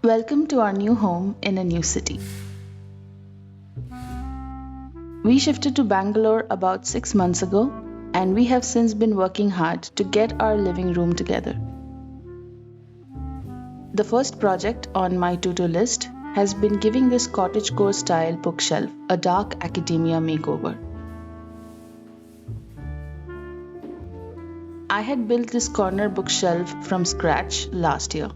Welcome to our new home in a new city. We shifted to Bangalore about 6 months ago, and we have since been working hard to get our living room together. The first project on my to-do list has been giving this cottagecore style bookshelf a dark academia makeover. I had built this corner bookshelf from scratch last year.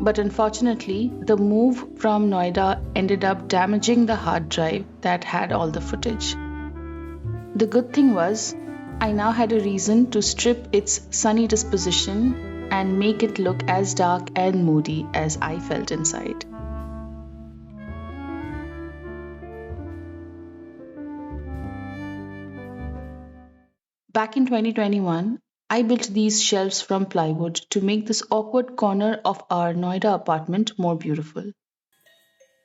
But unfortunately, the move from Noida ended up damaging the hard drive that had all the footage. The good thing was, I now had a reason to strip its sunny disposition and make it look as dark and moody as I felt inside. Back in 2021, I built these shelves from plywood to make this awkward corner of our Noida apartment more beautiful.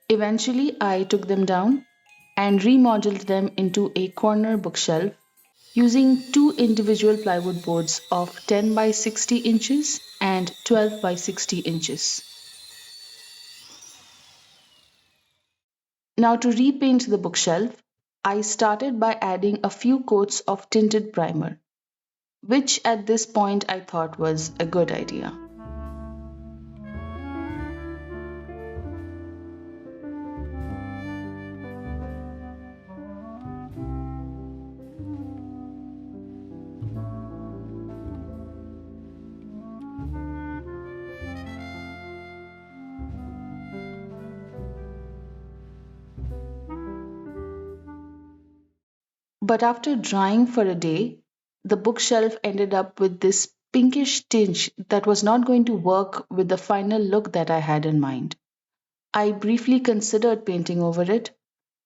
Eventually, I took them down and remodeled them into a corner bookshelf using two individual plywood boards of 10 by 60 inches and 12 by 60 inches. Now, to repaint the bookshelf, I started by adding a few coats of tinted primer, which at this point I thought was a good idea. But after drying for a day, the bookshelf ended up with this pinkish tinge that was not going to work with the final look that I had in mind. I briefly considered painting over it,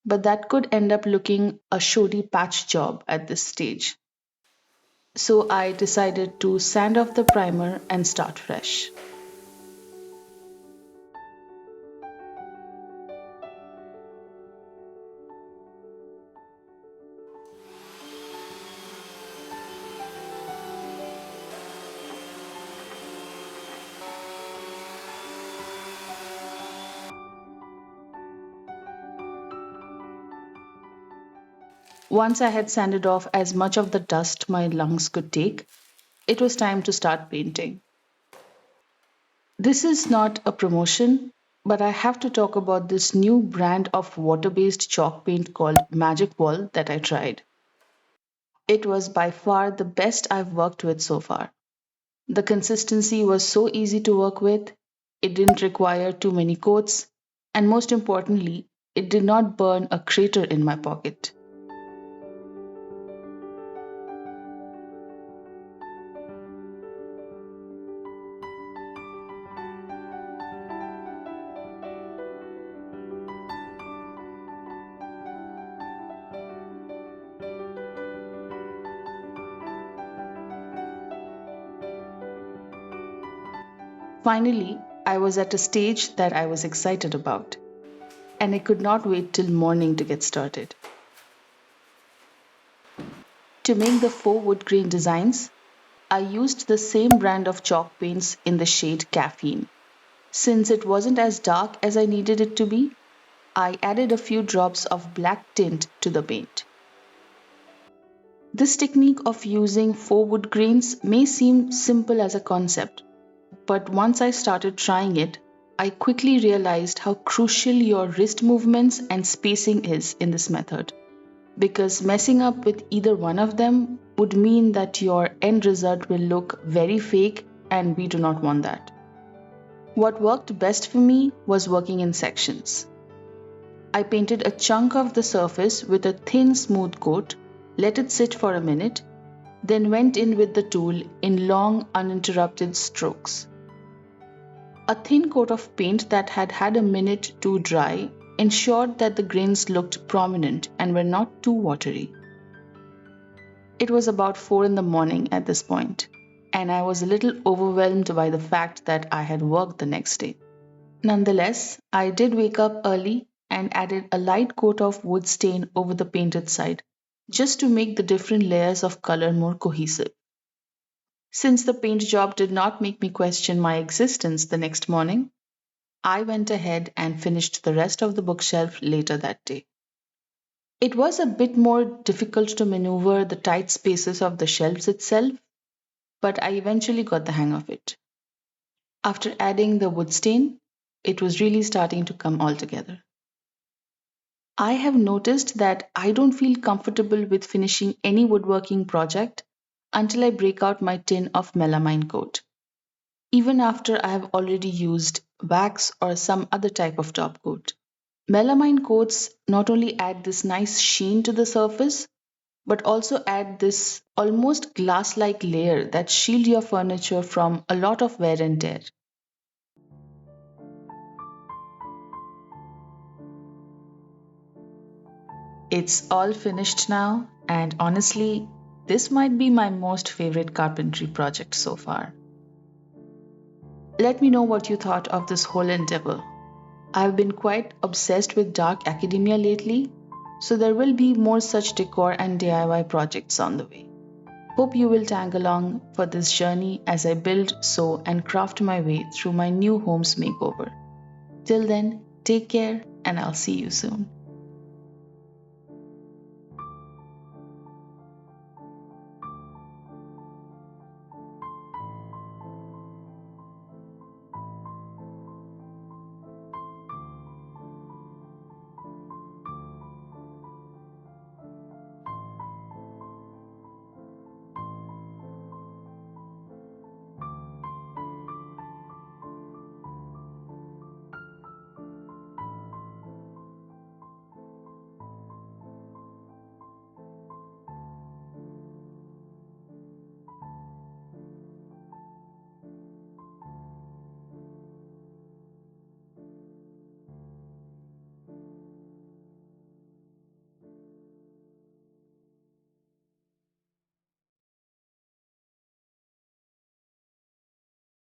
but that could end up looking a shoddy patch job at this stage. So I decided to sand off the primer and start fresh. Once I had sanded off as much of the dust my lungs could take, it was time to start painting. This is not a promotion, but I have to talk about this new brand of water based chalk paint called MagicWall that I tried. It was by far the best I've worked with so far. The consistency was so easy to work with, it didn't require too many coats, and most importantly, it did not burn a crater in my pocket. Finally, I was at a stage that I was excited about, and I could not wait till morning to get started. To make the faux woodgrain designs, I used the same brand of chalk paints in the shade Caffeine. Since it wasn't as dark as I needed it to be, I added a few drops of black tint to the paint. This technique of using faux wood grains may seem simple as a concept, but once I started trying it, I quickly realized how crucial your wrist movements and spacing is in this method. Because messing up with either one of them would mean that your end result will look very fake, and we do not want that. What worked best for me was working in sections. I painted a chunk of the surface with a thin, smooth coat, let it sit for a minute, then went in with the tool in long, uninterrupted strokes. A thin coat of paint that had had a minute to dry ensured that the grains looked prominent and were not too watery. It was about 4 in the morning at this point, and I was a little overwhelmed by the fact that I had work the next day. Nonetheless, I did wake up early and added a light coat of wood stain over the painted side, just to make the different layers of color more cohesive. Since the paint job did not make me question my existence the next morning, I went ahead and finished the rest of the bookshelf later that day. It was a bit more difficult to maneuver the tight spaces of the shelves itself, but I eventually got the hang of it. After adding the wood stain, it was really starting to come all together. I have noticed that I don't feel comfortable with finishing any woodworking project until I break out my tin of melamine coat, even after I have already used wax or some other type of top coat. Melamine coats not only add this nice sheen to the surface, but also add this almost glass like layer that shield your furniture from a lot of wear and tear. It's all finished now, and honestly, this might be my most favorite carpentry project so far. Let me know what you thought of this whole endeavor. I've been quite obsessed with dark academia lately, so there will be more such decor and DIY projects on the way. Hope you will tag along for this journey as I build, sew, and craft my way through my new home's makeover. Till then, take care and I'll see you soon.